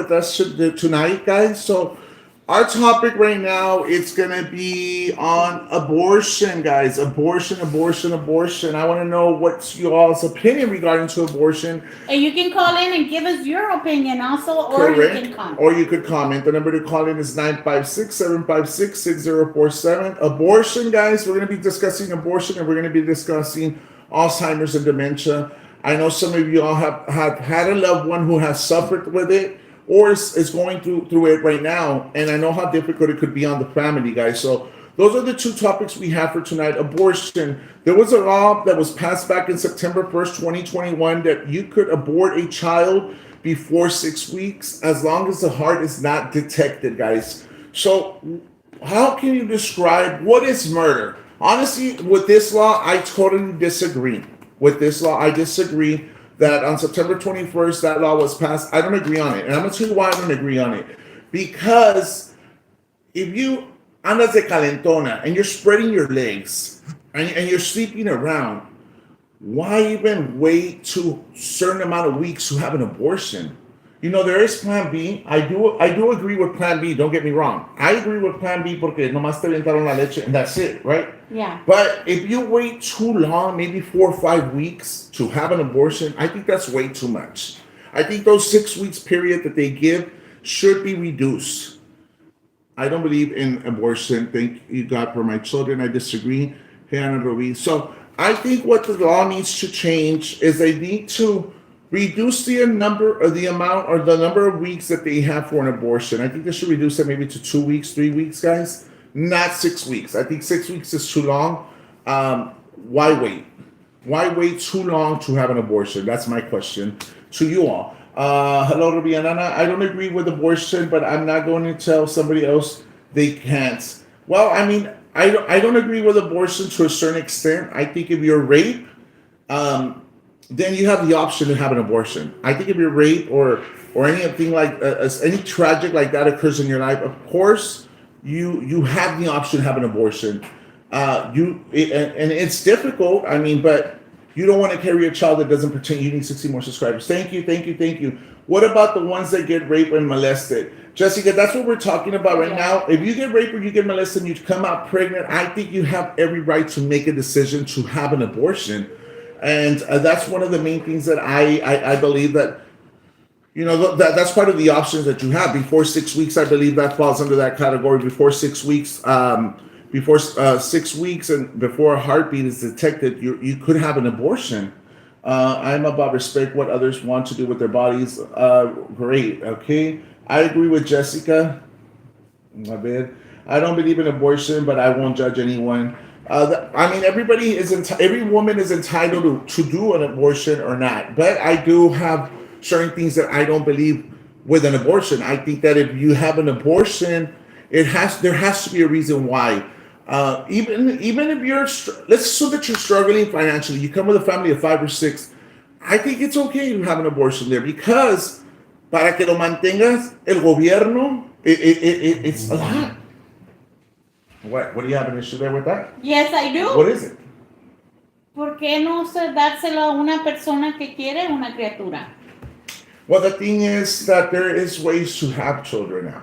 with us tonight, guys. So our topic right now it's gonna be on abortion, guys. Abortion, abortion, abortion. I want to know what's you all's opinion regarding to abortion. And you can call in and give us your opinion also, or you can Correct. comment. Or you could comment. The number to call in is 956-756-6047. Abortion, guys. We're going to be discussing abortion and we're going to be discussing Alzheimer's and dementia. I know some of you all have had a loved one who has suffered with it or is going through it right now. And I know how difficult it could be on the family, guys. So those are the two topics we have for tonight. Abortion. There was a law that was passed back in September 1st, 2021 that you could abort a child before 6 weeks as long as the heart is not detected, guys. So how can you describe what is murder? Honestly, with this law, I totally disagree. With this law, I disagree that on September 21st that law was passed. I don't agree on it. And I'm going to tell you why I don't agree on it. Because if you andas de calentona and you're spreading your legs and you're sleeping around, why even wait to certain amount of weeks to have an abortion? You know, there is plan B. I do agree with plan B, don't get me wrong. I agree with plan B porque nomás te aventaron la leche and that's it, right? Yeah. But if you wait too long, maybe 4 or 5 weeks to have an abortion, I think that's way too much. I think those 6 weeks period that they give should be reduced. I don't believe in abortion. Thank you, God, for my children. I disagree. Hannah Ruiz. So I think what the law needs to change is they need to reduce the number or the amount or the number of weeks that they have for an abortion. I think they should reduce it maybe to 2 weeks, 3 weeks, guys. Not 6 weeks. I think 6 weeks is too long. Why wait? Why wait too long to have an abortion? That's my question to you all. Hello, Rubianana. I don't agree with abortion, but I'm not going to tell somebody else they can't. Well, I mean, I don't agree with abortion to a certain extent. I think if you're raped, then you have the option to have an abortion. I think if you're raped or anything like any tragic like that occurs in your life, of course you have the option to have an abortion. And it's difficult. I mean, but you don't want to carry a child that doesn't pretend. You need 60 more subscribers. Thank you, thank you, thank you. What about the ones that get raped and molested? Jessica, that's what we're talking about right now. If you get raped or you get molested and you come out pregnant, I think you have every right to make a decision to have an abortion. And that's one of the main things that I believe that, you know, that's part of the options that you have. Before 6 weeks, I believe that falls under that category. Before 6 weeks and before a heartbeat is detected, you could have an abortion. I'm about respect what others want to do with their bodies. Great, okay. I agree with Jessica. My bad. I don't believe in abortion, but I won't judge anyone. I mean, every woman is entitled to do an abortion or not. But I do have certain things that I don't believe with an abortion. I think that if you have an abortion, there has to be a reason why. Even if let's assume that you're struggling financially, you come with a family of 5 or 6. I think it's okay to have an abortion there because para que lo mantengas el gobierno, it's a lot. What do you have an issue there with that? Yes, I do. What is it? ¿Por qué no dárselo a una persona que quiere una criatura? Well, the thing is that there is ways to have children now.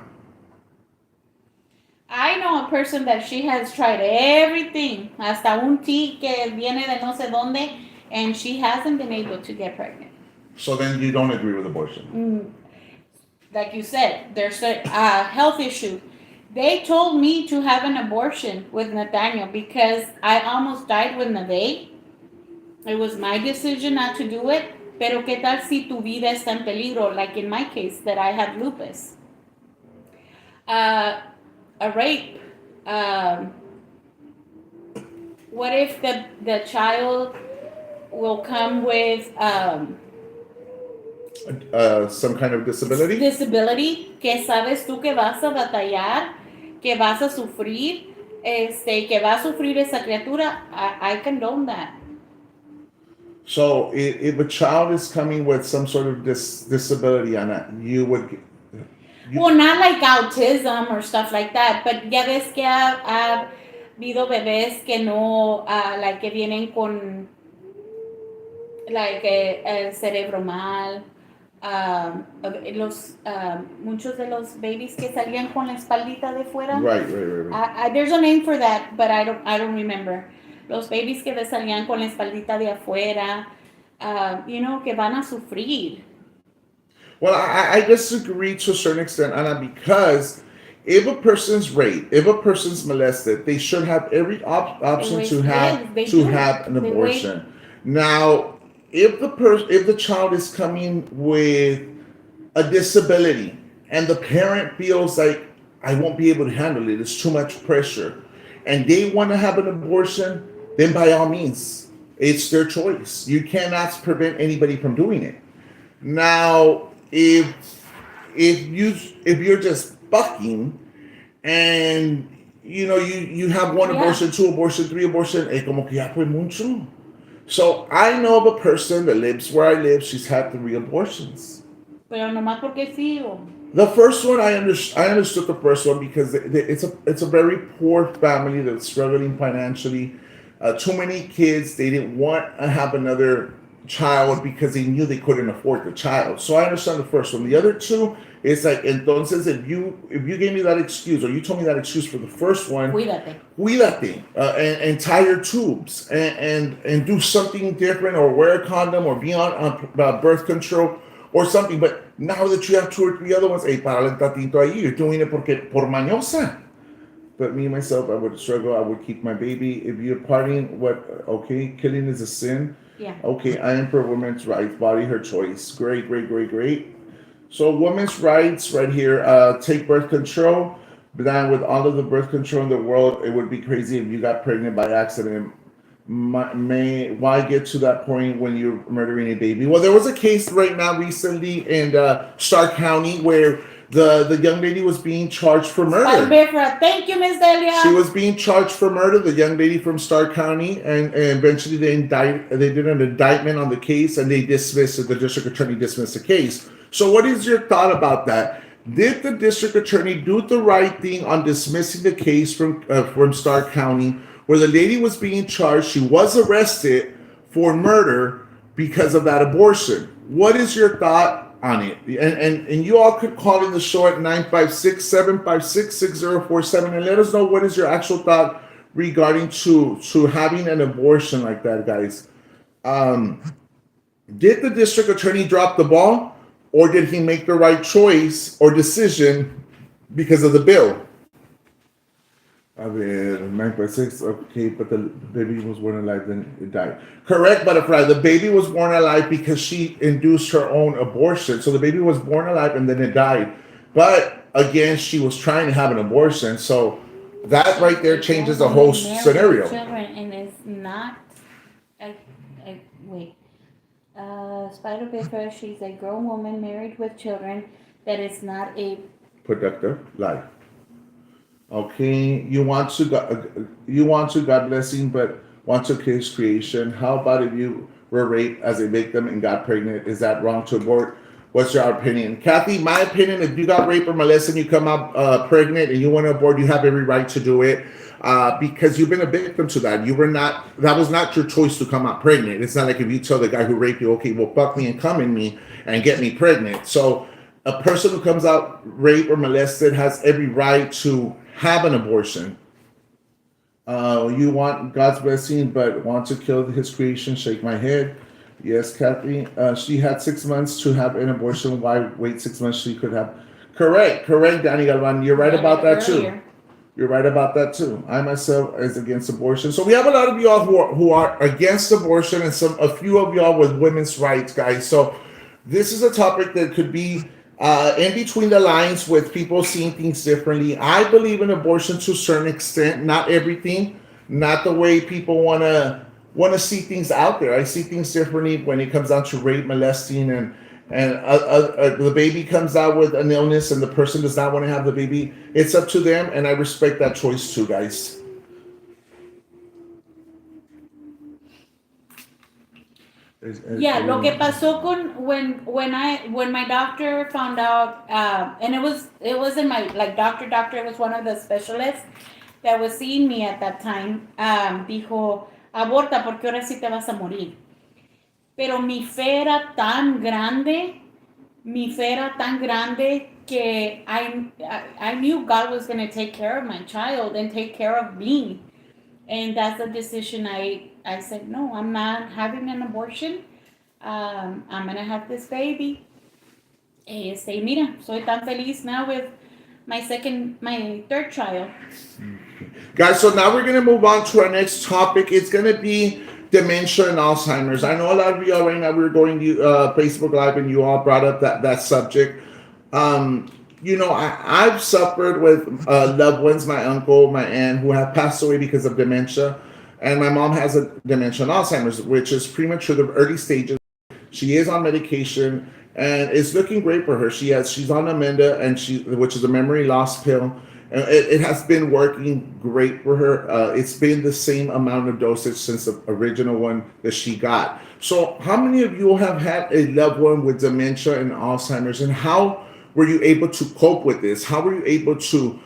I know a person that she has tried everything, hasta un tea que viene de no sé dónde, and she hasn't been able to get pregnant. So then you don't agree with abortion? Like you said, there's a health issue. They told me to have an abortion with Nathaniel because I almost died with Nade. It was my decision not to do it. Pero qué tal si tu vida está en peligro, like in my case, that I have lupus. A rape. What if the child will come with some kind of disability? Disability, que sabes tú que vas a batallar, que vas a sufrir, que va a sufrir esa criatura. I condone that. So if a child is coming with some sort of disability, Anna, you would. Well, not like autism or stuff like that, but ya ves que ha habido bebés que no, like que vienen con, like, el cerebro mal, muchos de los babies que salían con la espaldita de fuera. Right. There's a name for that, but I don't remember. Los babies que salían con la espaldita de afuera, que van a sufrir. Well, I disagree to a certain extent, Anna, because if a person's raped, if a person's molested, they should have every option They to wait, they to do. have an They abortion. Now, if the child is coming with a disability and the parent feels like I won't be able to handle it, it's too much pressure, and they want to have an abortion, then by all means, it's their choice. You cannot prevent anybody from doing it. Now, if you're just bucking and you have one Yeah. abortion, two abortion, three abortion, como que ya fue mucho. So I know of a person that lives where I live. She's had 3 abortions. Pero nomás porque sí. The first one I understood the first one because it's a very poor family that's struggling financially. Too many kids. They didn't want to have another child because they knew they couldn't afford the child. So I understand the first one. The other two is like, entonces if you gave me that excuse or you told me that excuse for the first one, Cuídate. And tie your tubes and do something different or wear a condom or be on birth control or something. But now that you have 2 or 3 other ones, hey, párale tantito ahí, you're doing it por mañosa. But me, myself, I would struggle. I would keep my baby. If you're partying, okay, killing is a sin. Yeah. Okay, I am for women's rights, body, her choice. Great. So women's rights right here, take birth control. But then with all of the birth control in the world, it would be crazy if you got pregnant by accident. Why get to that point when you're murdering a baby? Well, there was a case right now recently in Stark County where the young lady was being charged for murder. Thank you, Miss Delia. She was being charged for murder, the young lady from Stark County, and eventually they did an indictment on the case and they dismissed it. The district attorney dismissed the case. So what is your thought about that? Did the district attorney do the right thing on dismissing the case from Stark County where the lady was being charged? She was arrested for murder because of that abortion. What is your thought on it? And you all could call in the show at 956-756-6047 and let us know what is your actual thought regarding to having an abortion like that, guys. Did the district attorney drop the ball? Or did he make the right choice or decision because of the bill? A ver, 9.6, okay, but the baby was born alive, then it died. Correct, butterfly. The baby was born alive because she induced her own abortion. So the baby was born alive and then it died. But again, she was trying to have an abortion. So that right there changes the whole scenario. And it's not. Wait. Spider Baker, she's a grown woman married with children that is not a productive life. Okay, you want to God blessing, but want to kiss creation. How about if you were raped as a victim and got pregnant? Is that wrong to abort? What's your opinion? Kathy, my opinion, if you got raped or molested and you come out pregnant and you want to abort, you have every right to do it. Because you've been a victim to that. That was not your choice to come out pregnant. It's not like if you tell the guy who raped you, okay, well, fuck me and come in me and get me pregnant. So a person who comes out raped or molested has every right to have an abortion. You want God's blessing, but want to kill his creation, shake my head. Yes, Kathy. She had 6 months to have an abortion. Why wait 6 months? She could have. Correct, Danny Galvan. You're right about that too. You're right about that too. I myself is against abortion. So we have a lot of y'all who are against abortion and a few of y'all with women's rights, guys. So this is a topic that could be in between the lines with people seeing things differently. I believe in abortion to a certain extent, not everything, not the way people want to see things out there. I see things differently when it comes down to rape, molesting, and the baby comes out with an illness and the person does not want to have the baby. It's up to them, and I respect that choice too, guys. Yeah, lo que pasó con when my doctor found out, and it wasn't my doctor. It was one of the specialists that was seeing me at that time. Dijo, aborta porque ahora sí te vas a morir. Pero mi fe era tan grande mi fe era tan grande que I knew God was going to take care of my child and take care of me. And that's the decision I said, no, I'm not having an abortion. I'm going to have this baby. Mira, soy tan feliz now with my third child. Guys, so now we're going to move on to our next topic. It's going to be dementia and Alzheimer's. I know a lot of you all right now, we're going to Facebook Live and you all brought up that subject. I've suffered with loved ones, my uncle, my aunt, who have passed away because of dementia. And my mom has a dementia and Alzheimer's, which is premature, the early stages. She is on medication and it's looking great for her. She's on Amenda, which is a memory loss pill. And it has been working great for her. It's been the same amount of dosage since the original one that she got. So, how many of you have had a loved one with dementia and Alzheimer's, and how were you able to cope with this? How were you able to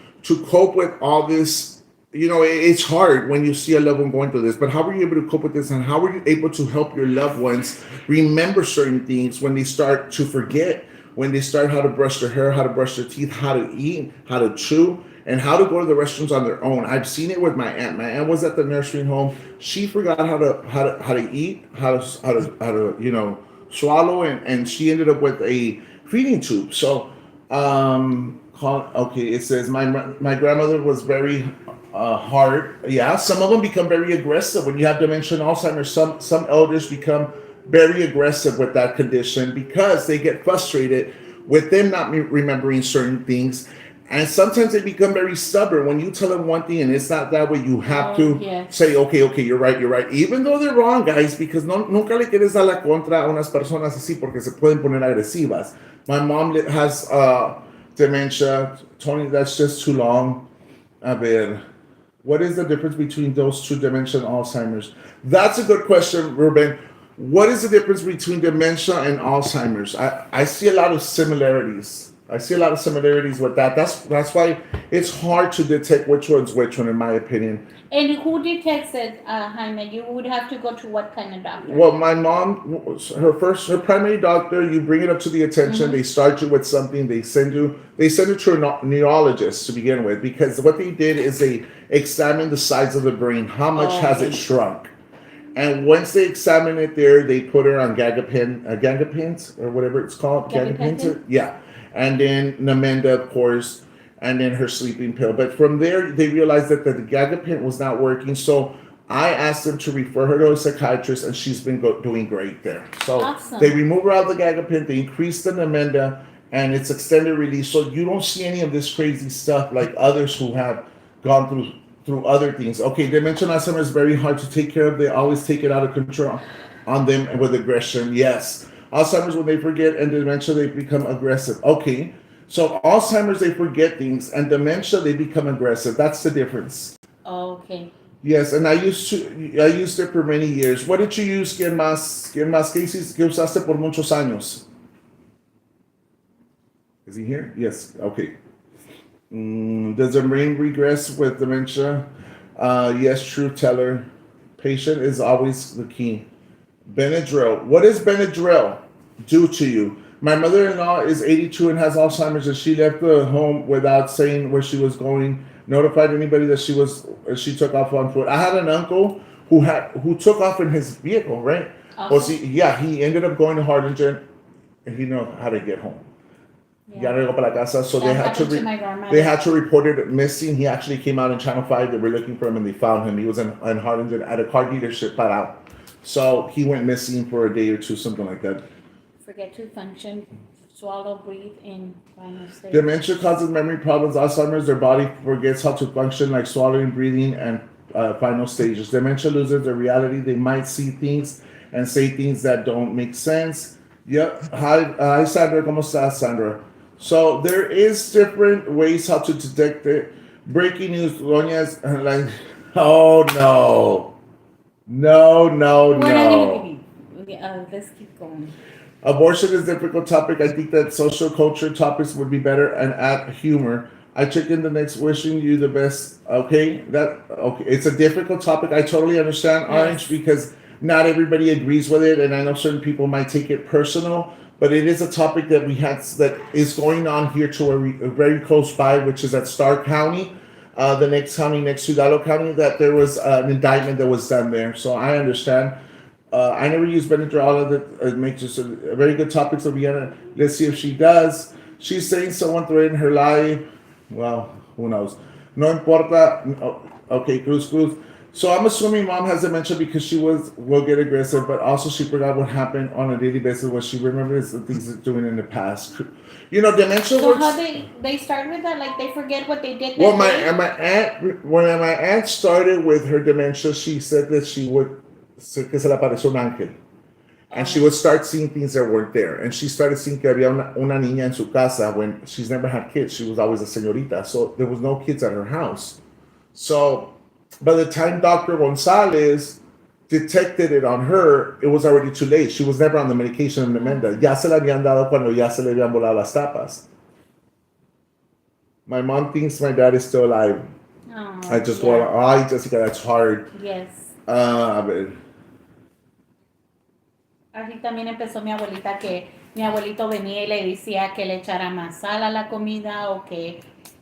cope with all this? It's hard when you see a loved one going through this, but how were you able to cope with this, and how were you able to help your loved ones remember certain things when they start to forget, when they start how to brush their hair, how to brush their teeth, how to eat, how to chew, and how to go to the restrooms on their own? I've seen it with my aunt. My aunt was at the nursing home. She forgot how to eat, how to swallow, and she ended up with a feeding tube. So okay, it says my grandmother was very hard. Yeah, some of them become very aggressive when you have dementia and Alzheimer's. Some elders become very aggressive with that condition because they get frustrated with them not remembering certain things. And sometimes they become very stubborn when you tell them one thing and it's not that way. You have to Yes. say, okay, you're right. Even though they're wrong, guys, because nunca le quieres dar la contra a unas personas así porque se pueden poner agresivas. My mom has dementia. Tony, that's just too long. A ver, what is the difference between those two, dementia and Alzheimer's? That's a good question, Ruben. What is the difference between dementia and Alzheimer's? I see a lot of similarities. With that. That's why it's hard to detect which one's which one, in my opinion. And who detects it, Jaime? You would have to go to what kind of doctor? Well, my mom, her primary doctor, you bring it up to the attention. They start you with something. They send you to a neurologist to begin with, because what they did is they examined the size of the brain. How much has it shrunk? And once they examine it there, they put her on Gagapins or whatever it's called. Gabapentin? Yeah. And then Namenda, of course, and then her sleeping pill. But from there, they realized that the Gagapint was not working. So I asked them to refer her to a psychiatrist, and she's been doing great there. So Awesome. they remove her out of the Gagapint, they increase the Namenda, and it's extended release. So you don't see any of this crazy stuff like others who have gone through other things. Okay, dementia and Alzheimer's is very hard to take care of. They always take it out of control on them with aggression. Yes. Alzheimer's, when they forget, and dementia, they become aggressive. Okay. So Alzheimer's, they forget things, and dementia, they become aggressive. That's the difference. Okay. Yes, and I used it for many years. What did you use? ¿Qué más? ¿Qué usaste por muchos años? Is he here? Yes. Okay. Does the brain regress with dementia? Yes, true teller. Patient is always the key. Benadryl. What does Benadryl do to you? My mother-in-law is 82 and has Alzheimer's, and she left the home without saying where she was going. Notified anybody that she took off on foot. I had an uncle who took off in his vehicle, right? Well, see, yeah, he ended up going to Harlingen, and he knew how to get home. Ya no llegó para la casa, so they had to report it missing. He actually came out in Channel 5. They were looking for him, and they found him. He was in Harlingen at a car dealership, parado. So he went missing for a day or two, something like that. Forget to function, swallow, breathe, in final stage. Dementia causes memory problems. Alzheimer's, their body forgets how to function, like swallowing, breathing, and final stages. Dementia loses their reality. They might see things and say things that don't make sense. Yep. Hi, Sandra. ¿Cómo estás, Sandra? So there is different ways how to detect it. Breaking news, Doña's like, oh no. Let's keep going. Abortion is a difficult topic. I think that social culture topics would be better and add humor. I check in the next, wishing you the best. Okay, it's a difficult topic. I totally understand, Orange, because not everybody agrees with it, and I know certain people might take it personal. but it is a topic that we had that is going on here to a very close by, which is at Starr County, the next county next to Hidalgo County, that there was an indictment that was done there. So I understand. I never use Benadryl. That makes just a very good topic. So let's see if she does. She's saying someone threatened her life. Well, who knows? No importa. Okay, Cruz. So I'm assuming mom has dementia because she will get aggressive, but also she forgot what happened on a daily basis. What she remembers the things she's doing in the past. Dementia So works. how they start with that? Like they forget what they did Well, that my day? and my aunt when my aunt started with her dementia, she said that she would que se le apareció un ángel. And she would start seeing things that weren't there. And she started seeing que había una niña en su casa when she's never had kids. She was always a señorita. So there was no kids at her house. So by the time Dr. Gonzalez detected it on her, it was already too late. She was never on the medication of Namenda. Ya se la habían dado cuando ya se le habían volado las tapas. My mom thinks my dad is still alive. Oh, I just yeah. go, ay, Jessica, that's hard. Yes. A ver. Así también empezó mi abuelita, que mi abuelito venía y le decía que le echara más sal a la comida o que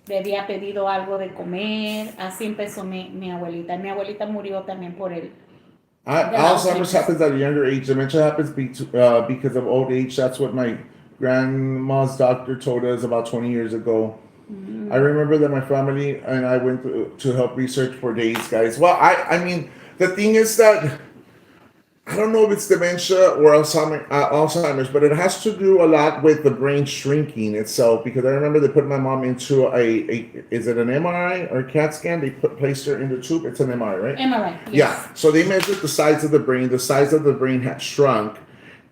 le había pedido algo de comer. Así empezó mi abuelita. Mi abuelita murió también por él. Alzheimer's happens at a younger age. Dementia happens because of old age. That's what my grandma's doctor told us about 20 years ago. I remember that my family and I went to help research for days, guys. Well, I mean, the thing is that I don't know if it's dementia or Alzheimer's, but it has to do a lot with the brain shrinking itself. Because I remember they put my mom into is it an MRI or CAT scan? They placed her in the tube. It's an MRI, right? MRI, yes. Yeah. So they measured the size of the brain. The size of the brain had shrunk.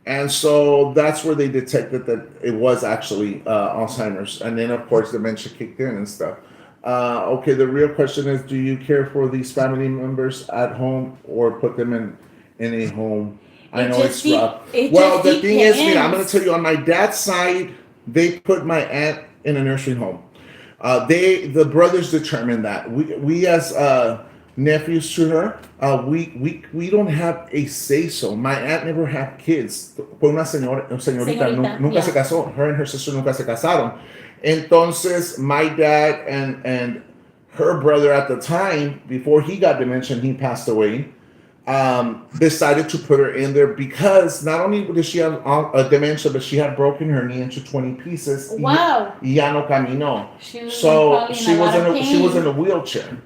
And so that's where they detected that it was actually Alzheimer's. And then, of course, dementia kicked in and stuff. Okay, the real question is, do you care for these family members at home or put them in a home? I know it's rough. Well, the thing is, I'm going to tell you, on my dad's side, they put my aunt in a nursing home. The brothers determined that. We as nephews to her, we don't have a say so. My aunt never had kids. Fue una señorita, nunca se casó. Her and her sister nunca se casaron. Entonces, my dad and her brother at the time, before he got dementia, he passed away. Decided to put her in there because not only did she have dementia, but she had broken her knee into 20 pieces. Wow. Y ya no caminó. She was She was in a wheelchair.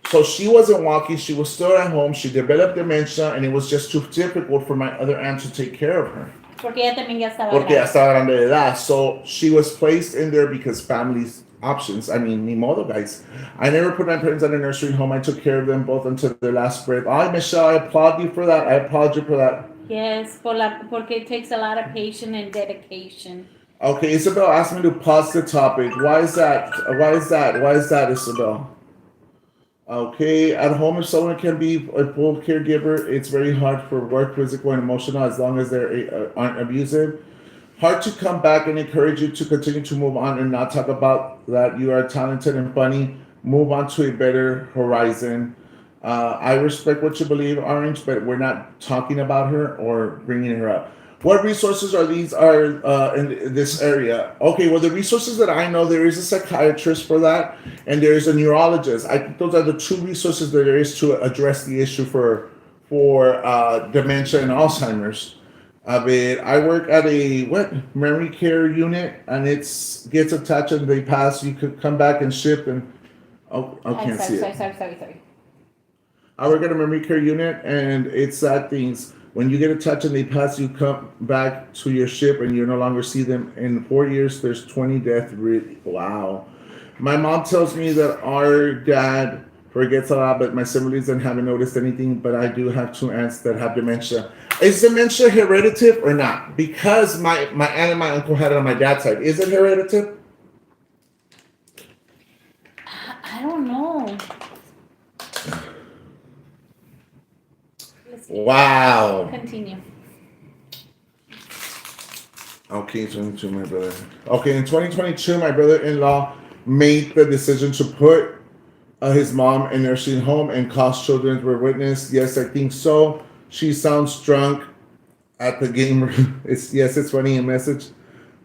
So she wasn't walking. She was still at home. She developed dementia, and it was just too difficult for my other aunt to take care of her. Porque ella también ya estaba Porque ya estaba grande de edad. So she was placed in there because families options. I mean, ni modo, guys. I never put my parents at a nursery home. I took care of them both until their last breath. Ay, Michelle, I applaud you for that. I applaud you for that. Yes, porque it takes a lot of patience and dedication. Okay, Isabel asked me to pause the topic. Why is that? Why is that, Isabel? Okay, at home, if someone can be a full caregiver, it's very hard for work, physical, and emotional, as long as they aren't abusive. Hard to come back and encourage you to continue to move on and not talk about that you are talented and funny. Move on to a better horizon. I respect what you believe, Orange, but we're not talking about her or bringing her up. What resources are in this area? Okay, well, the resources that I know, there is a psychiatrist for that, and there is a neurologist. I think those are the two resources that there is to address the issue for dementia and Alzheimer's. I work at a memory care unit, and gets attached and they pass. You could come back and ship and Sorry. I work at a memory care unit, and it's sad things. When you get attached and they pass, you come back to your ship and you no longer see them. In 4 years, there's 20 deaths. Wow. My mom tells me that our dad forgets a lot, but my siblings haven't noticed anything. But I do have two aunts that have dementia. Is dementia hereditary or not? Because my aunt and my uncle had it on my dad's side. Is it hereditary? I don't know. Wow. Continue. Okay, 22, my brother. Okay, in 2022, my brother-in-law made the decision to put his mom in nursing home, and cause children were witnessed. Yes, I think so. She sounds drunk. at the game. It's funny a message.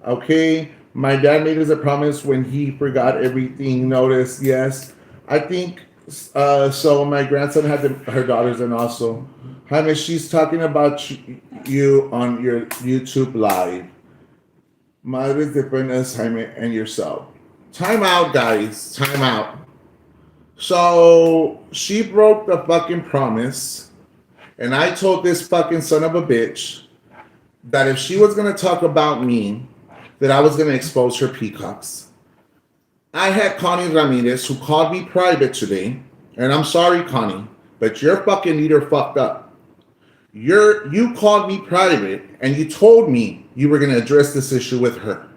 Okay, my dad made us a promise when he forgot everything. Notice, yes, I think so. My grandson had her daughters, and also, Jaime, she's talking about you on your YouTube live. Madres de Penas, Jaime, and yourself. Time out, guys. Time out. So she broke the fucking promise, and I told this fucking son of a bitch that if she was gonna talk about me, that I was gonna expose her peacocks. I had Connie Ramirez who called me private today, and I'm sorry, Connie, but your fucking leader fucked up. You called me private and you told me you were gonna address this issue with her.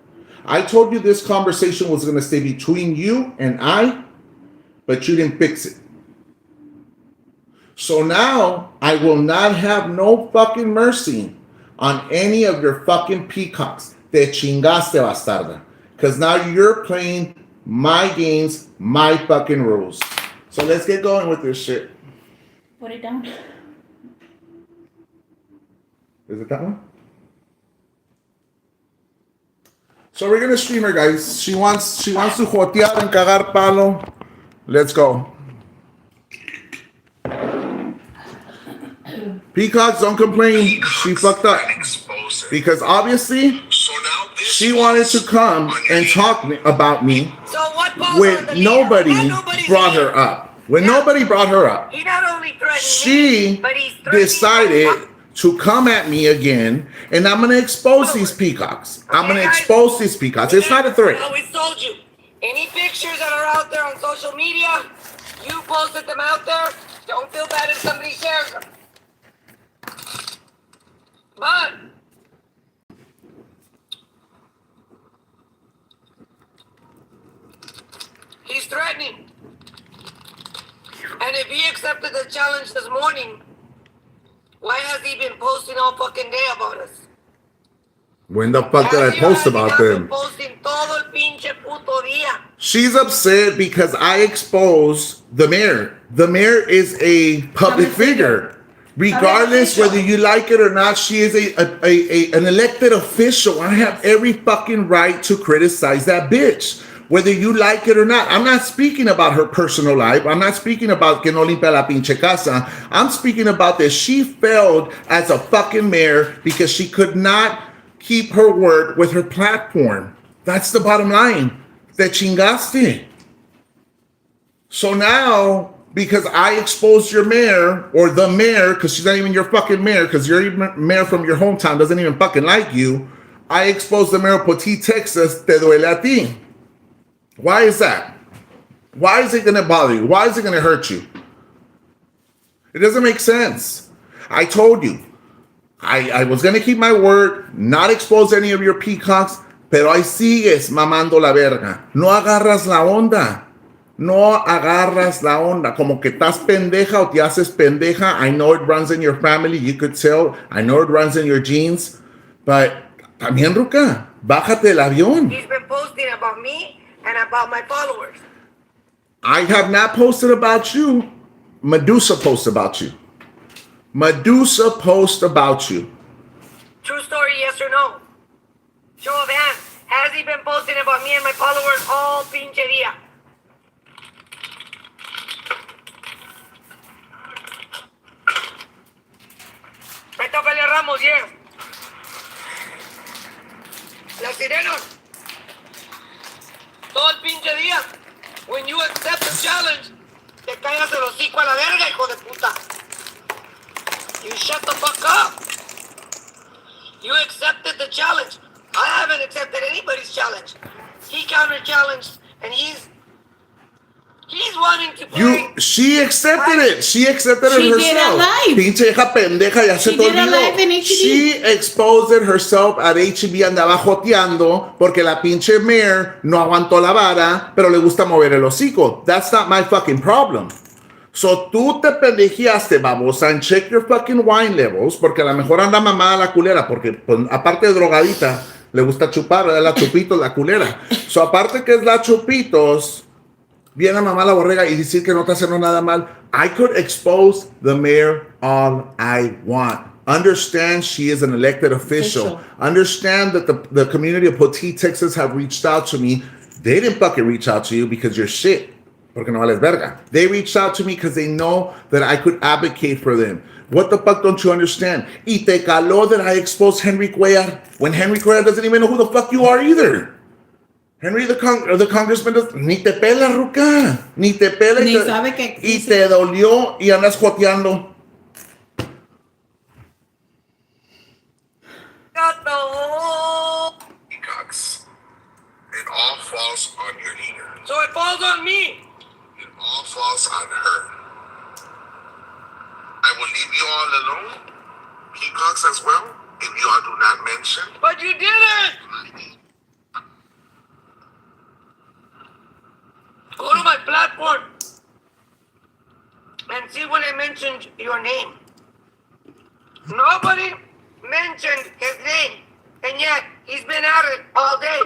I told you this conversation was gonna stay between you and I, but you didn't fix it. So now I will not have no fucking mercy on any of your fucking peacocks. Te chingaste, bastarda. Because now you're playing my games, my fucking rules. So let's get going with this shit. Put it down. Is it that one? So we're gonna stream her, guys. She wants to jotear and cagar palo. Let's go. Peacocks, don't complain. She fucked up. Because obviously, she wanted to come and talk about me when nobody brought her up. When nobody brought her up, He not only threatened she me, but he's threatening decided to come at me again, and I'm gonna expose these peacocks. I'm gonna expose these peacocks. It's not a I threat. always told you, any pictures that are out there on social media, you posted them out there. Don't feel bad if somebody shares them. But he's threatening. And if he accepted the challenge this morning, why has he been posting all fucking day about us? When the fuck did I post about them? Posting todo el pinche puto día. She's upset because I exposed the mayor. The mayor is a public figure. Regardless whether you like it or not, she is an elected official. I have every fucking right to criticize that bitch, whether you like it or not. I'm not speaking about her personal life. I'm not speaking about que no limpia la pinche casa. I'm speaking about that she failed as a fucking mayor because she could not keep her word with her platform. That's the bottom line. Te chingaste. So now, because I exposed your mayor, or the mayor, because she's not even your fucking mayor, because your mayor from your hometown doesn't even fucking like you, I exposed the mayor of Petit, Texas, te duele a ti. Why is that? Why is it going to bother you? Why is it going to hurt you? It doesn't make sense. I told you. I was going to keep my word, not expose any of your peacocks, pero ahí sigues mamando la verga. No agarras la onda. No agarras la onda. Como que estás pendeja o te haces pendeja. I know it runs in your family. You could tell. I know it runs in your genes. But también, Ruca, bájate el avión. He's been posting about me and about my followers. I have not posted about you. Medusa posts about you. Medusa posts about you. True story, yes or no? Show of hands. Has he been posting about me and my followers all pinche día? Vete a pelear Ramos, yeah. Las sirenos. Todo el pinche día. When you accept the challenge, te callas el hocico a la verga, hijo de puta. You shut the fuck up. You accepted the challenge. I haven't accepted anybody's challenge. He counter-challenged, and he's wanting to play. She accepted it. She accepted it She herself. did a live. Pinche hija pendeja, ya se She te did a olvidó. live in HB. She exposed it herself at HB, andaba joteando porque la pinche mayor no aguantó la vara, pero le gusta mover el hocico. That's not my fucking problem. So tú te pendejeaste, babosa, and check your fucking wine levels, porque a lo mejor anda mamada la culera, porque pues, aparte de drogadita, le gusta chupar, ¿verdad? La chupitos, la culera. So aparte que es la chupitos, viene a mamar la borrega y decir que no está haciendo nada mal. I could expose the mayor all I want. Understand she is an elected official. Understand that the community of Poteet, Texas have reached out to me. They didn't fucking reach out to you because you're shit. Porque no vales verga. They reached out to me because they know that I could advocate for them. What the fuck don't you understand? Y te caló that I exposed Henry Cuellar when Henry Cuellar doesn't even know who the fuck you are either. Henry, the congressman, ni te pela, ruca. Ni te pela. Ni sabe que y existe. te dolió y andas joteando. Peacocks. It all falls on your leader. So it falls on me. It all falls on her. I will leave you all alone, peacocks as well, if you all do not mention. But you didn't. Go to my platform and see when I mentioned your name. Nobody mentioned his name, and yet he's been at it all day.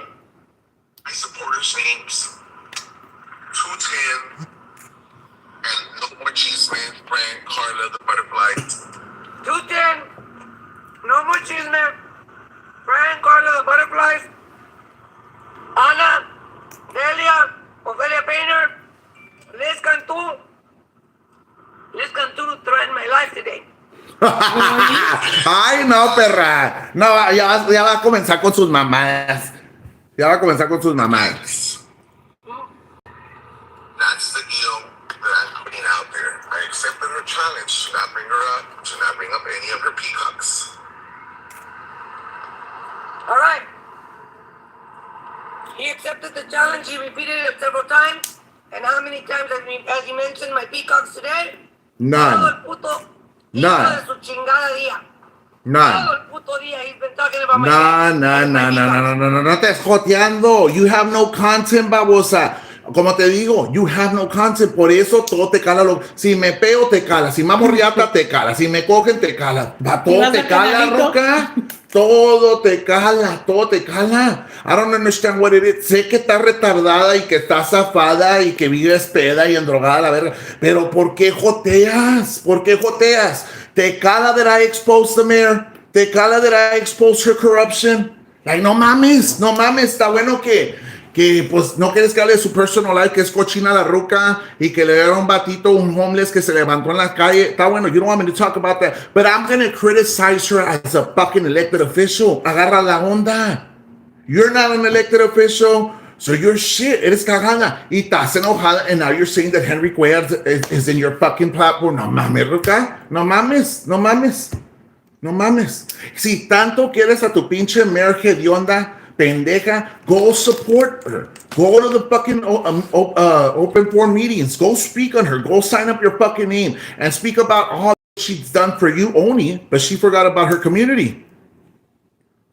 My supporters' names 210 and No More Cheese Man, Fran, Carla, the Butterflies. 210, No More Cheese Man, Brian, Carla, the Butterflies, Ana, Delia, Ophelia Painter, Liz Cantu. Liz Cantu threatened my life today. Ay, no, perra. No, ya va a comenzar con sus mamás. Ya va a comenzar con sus mamás. That's the deal that I'm putting out there. I accepted her challenge to not bring her up, to not bring up any of her peacocks. All right. He accepted the challenge. He repeated it several times. And how many times has he mentioned my peacocks today? Todo None. el puto hijo None. de su chingada día. None. Todo el puto día he's been talking about my No, peacocks. no, My no, no, peacocks. no, no, no, no estés joteando. You have no content, babosa. Como te digo, you have no content. Por eso todo te cala. Si me peo, te cala. Si mamo riata, te cala. Si me cogen, te cala. Va, todo vas te a cala, canalito? roca. Todo te cala, todo te cala. I don't understand what it is. Sé que estás retardada y que estás zafada y que vives peda y endrogada, la verga. Pero ¿por qué joteas? ¿Por qué joteas? Te cala that I exposed the mayor. Te cala that I exposed her corruption. Like, no mames, no mames. Está bueno que pues no quieres que hable de su personal life, que es cochina la ruca y que le dieron un batito, un homeless que se levantó en la calle. Está bueno, you don't want me to talk about that. But I'm going to criticize her as a fucking elected official. Agarra la onda. You're not an elected official, so you're shit. Eres cagada. Y estás enojada, and now you're saying that Henry Cuellar is in your fucking platform. No mames, ruca. No mames, no mames. No mames. Si tanto quieres a tu pinche mayor hedionda, pendeja, go support her. Go to the fucking open forum meetings. Go speak on her. Go sign up your fucking name and speak about all she's done for you only, but she forgot about her community.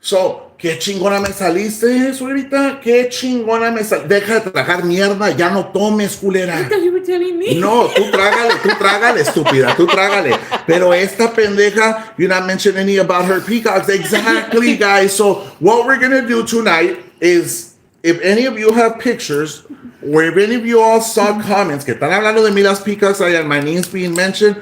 So, qué chingona me saliste, suegrita. Qué chingona me saliste. Deja de tragar mierda. Ya no tomes, culera. I thought you were telling me. No, tú trágale, estúpida, tú trágale. Pero esta pendeja, you're not mentioning any about her peacocks. Exactly, guys. So what we're going to do tonight is, if any of you have pictures, or if any of you all saw comments que están hablando de mí las peacocks, and my name's being mentioned,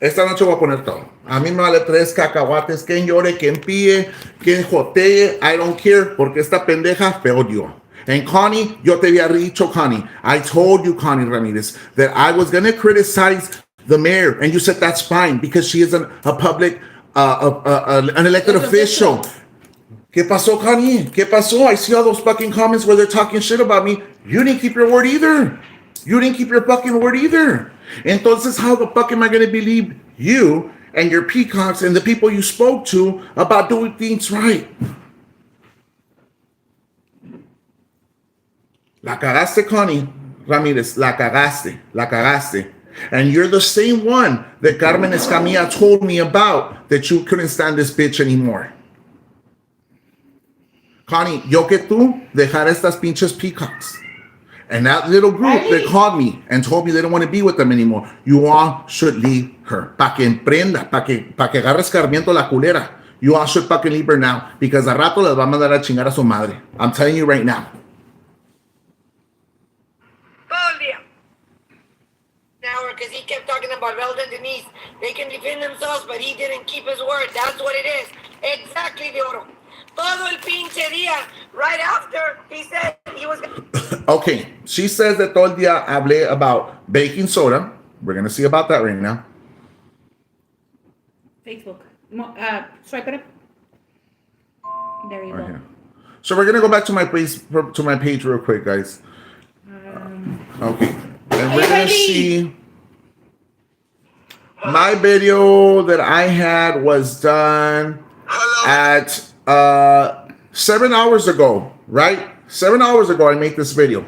esta noche voy a poner todo. A mí me vale 3 cacahuates. Quien llore, quien píe, quien jotee, I don't care, porque esta pendeja failed you. And Connie, yo te había dicho, Connie, I told you, Connie Ramirez, that I was going to criticize the mayor, and you said that's fine because she is a public, an elected official. ¿Qué pasó, Connie? ¿Qué pasó? I see all those fucking comments where they're talking shit about me. You didn't keep your word either. You didn't keep your fucking word either. Entonces, how the fuck am I going to believe you and your peacocks and the people you spoke to about doing things right? La cagaste, Connie Ramirez. La cagaste. La cagaste. And you're the same one that Carmen Escamilla told me about, that you couldn't stand this bitch anymore. Connie, yo que tú dejar estas pinches peacocks. And that little group that called me and told me they don't want to be with them anymore, you all should leave her. Pa' que emprenda, pa' que agarre escarmiento la culera. You all should fucking leave her now, because a rato les va a mandar a chingar a su madre. I'm telling you right now. Todo el día. Now we're because he kept talking about Velda and Denise. They can defend themselves, but he didn't keep his word. That's what it is. Exactly, de oro. Todo el pinche día, right after, he said he was... Okay, she says that todo el día hablé about baking soda. We're going to see about that right now. Facebook. Swipe it up. There you Right go. here. So we're going to go back to my page real quick, guys. Okay. And we're going to see my video that I had was done at 7 hours ago, right? 7 hours ago, I made this video.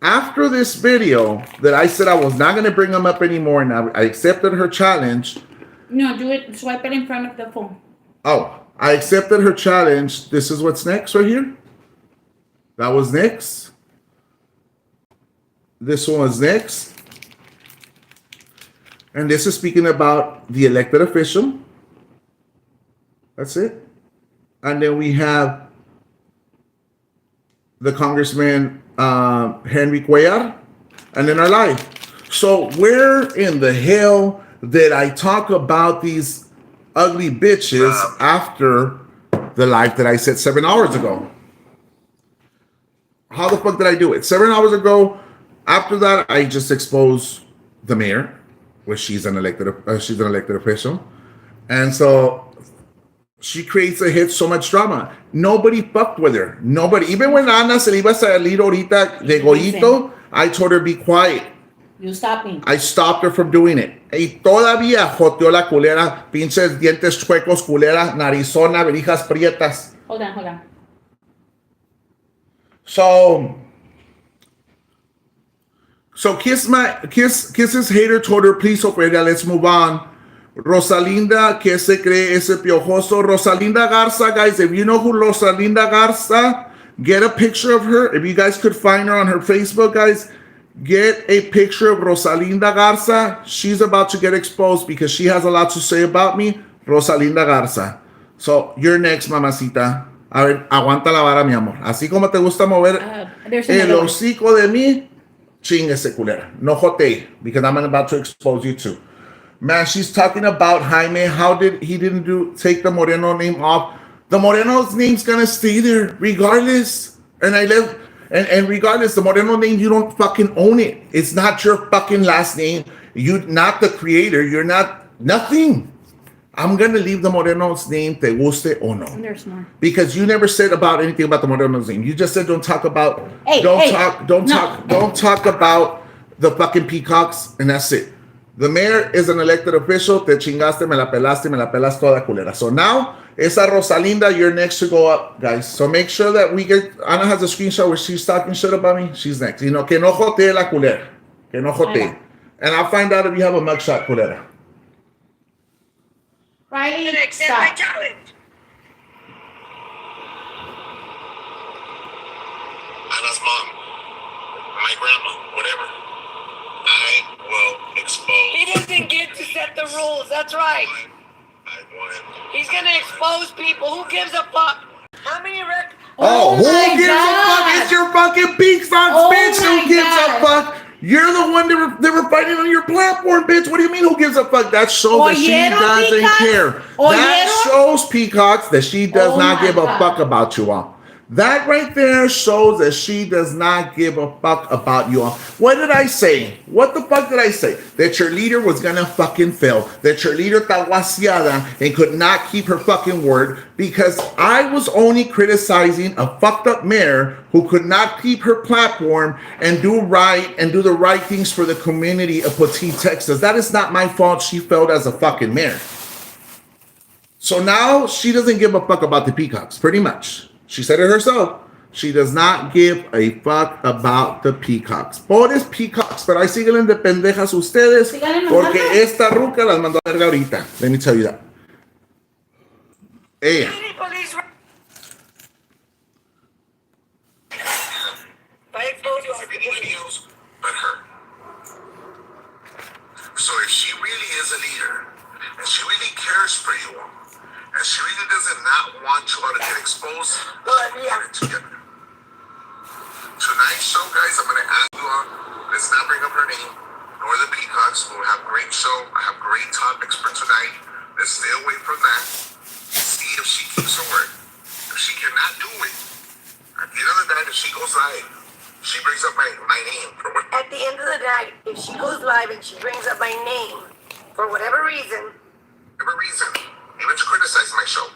After this video that I said I was not going to bring them up anymore, and I accepted her challenge. No, do it. Swipe it in front of the phone. Oh, I accepted her challenge. This is what's next right here. That was next. This one was next. And this is speaking about the elected official. That's it. And then we have the Congressman Henry Cuellar, and then our live. So where in the hell did I talk about these ugly bitches after the live that I said 7 hours ago? How the fuck did I do it? 7 hours ago. After that, I just exposed the mayor, which she's an elected official, and so she creates a hit, so much drama. Nobody fucked with her. Nobody. Even when Ana se le iba a salir ahorita de gollito, I told her be quiet. You stop me. I stopped her from doing it. Y todavía joteó la culera, pinches dientes chuecos, culera, narizona, verijas prietas. Hold on. So Kiss's hater told her, please, Ophelia, let's move on. Rosalinda, que se cree ese piojoso. Rosalinda Garza, guys, if you know who Rosalinda Garza, get a picture of her. If you guys could find her on her Facebook, guys, get a picture of Rosalinda Garza. She's about to get exposed because she has a lot to say about me. Rosalinda Garza. So, you're next, mamacita. A ver, aguanta la vara, mi amor. Así como te gusta mover There's el another one. hocico de mí, chingese culera. No jote, because I'm about to expose you too. Man, she's talking about Jaime. How did he didn't take the Moreno name off? The Moreno's name's gonna stay there regardless. And regardless, the Moreno name, you don't fucking own it. It's not your fucking last name. You're not the creator. You're not nothing. I'm gonna leave the Moreno's name, te guste o no. There's more. Because you never said about anything about the Moreno's name. You just said don't talk about don't talk about the fucking peacocks, and that's it. The mayor is an elected official. Te chingaste, me la pelas toda culera. So now, esa Rosalinda, you're next to go up, guys. So make sure that we get, Ana has a screenshot where she's talking shit about me. She's next. You know, que no jotee la culera. Que no jotee. And I'll find out if you have a mugshot, culera. Riley, Accept my stop. challenge. Anna's mom, my grandma, whatever. I will expose. He doesn't get to set the rules. That's right. I won. He's gonna expose people. Who gives a fuck? How many rec? Oh, my who gives God. a fuck? It's your fucking peaks on Oh bitch. my Who gives God. a fuck? You're the one that were fighting on your platform, bitch. What do you mean who gives a fuck? That shows that she Oyeron, doesn't peacocks? care. That Oyeron? shows, peacocks, that she does Oh not my give a God. fuck about you all. That right there shows that she does not give a fuck about you all. What did I say? What the fuck did I say? That your leader was gonna fucking fail. That your leader taguasiada and could not keep her fucking word because I was only criticizing a fucked up mayor who could not keep her platform and do the right things for the community of Petit, Texas. That is not my fault. She failed as a fucking mayor. So now she doesn't give a fuck about the peacocks, pretty much. She said it herself. She does not give a fuck about the peacocks. Pobres peacocks, pero ahí siguen de pendejas ustedes Síganle porque mandando. esta ruca las mandó a verga ahorita. Let me tell you that. Ella. Police. I expose you. Anybody else but her. So if she really is a leader, and she really cares for you all, and she really does not want you all to get exposed, Good, get yeah. it together. Tonight's show, guys, I'm going to ask you all, let's not bring up her name, nor Enjoy the Peacocks. We'll have a great show. I have great topics for tonight. Let's stay away from that. See if she keeps her word. If she cannot do it, at the end of the night, if she goes live, she brings up my name for what? At the end of the night, if she goes live and she brings up my name for whatever reason, Even to criticize my show,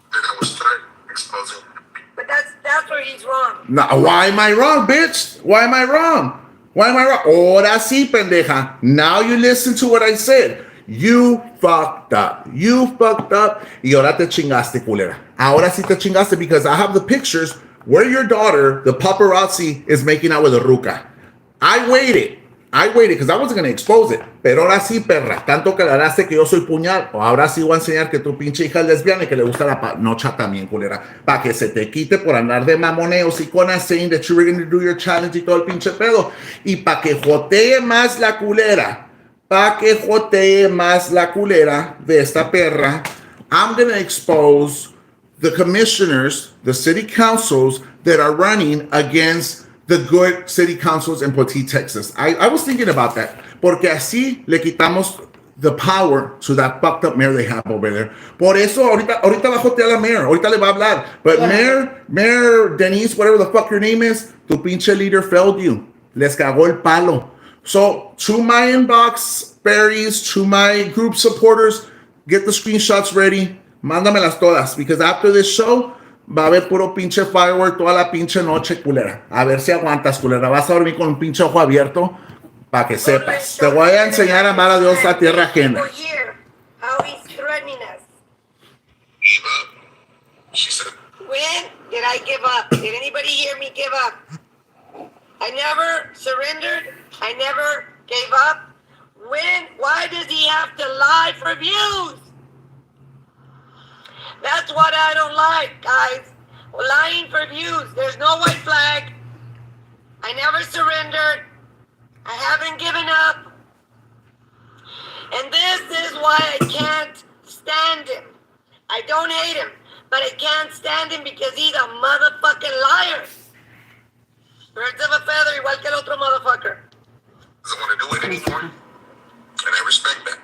then I will start exposing. but that's where he's wrong. Now, why am I wrong, bitch? Why am I wrong? Ahora sí, pendeja. Now you listen to what I said. You fucked up. Y ahora te chingaste, culera. Ahora sí te chingaste because I have the pictures where your daughter, the paparazzi, is making out with a ruca. I waited because I wasn't going to expose it. Pero ahora sí, perra. Tanto que aclaraste que yo soy puñal. O ahora sí voy a enseñar que tu pinche hija es lesbiana y que le gusta la nocha también, culera. Para que se te quite por andar de mamoneos y con saying that you were going to do your challenge y todo el pinche pedo. Y para que jotee más la culera. De esta perra, I'm going to expose the commissioners, the city councils that are running against the good city councils in Petite, Texas. I was thinking about that. Porque así le quitamos the power to that fucked up mayor they have over there. Por eso, ahorita va a jotear la mayor. Ahorita le va a hablar. But Mayor Denise, whatever the fuck your name is, tu pinche leader failed you. Les cagó el palo. So, to my inbox, berries, to my group supporters, get the screenshots ready. Mándamelas todas. Because after this show, va a haber puro pinche firework toda la pinche noche, culera. A ver si aguantas, culera. Vas a dormir con un pinche ojo abierto para que sepas. Te voy a enseñar a amar a Dios a tierra ajena. How he's threatening us. Give up. She said, When did I give up? Did anybody hear me give up? I never surrendered. I never gave up. Why does he have to lie for views? That's what I don't like, guys. Lying for views. There's no white flag. I never surrendered. I haven't given up. And this is why I can't stand him. I don't hate him, but I can't stand him because he's a motherfucking liar. Birds of a feather, igual que el otro motherfucker. doesn't want to do it anymore. And I respect that.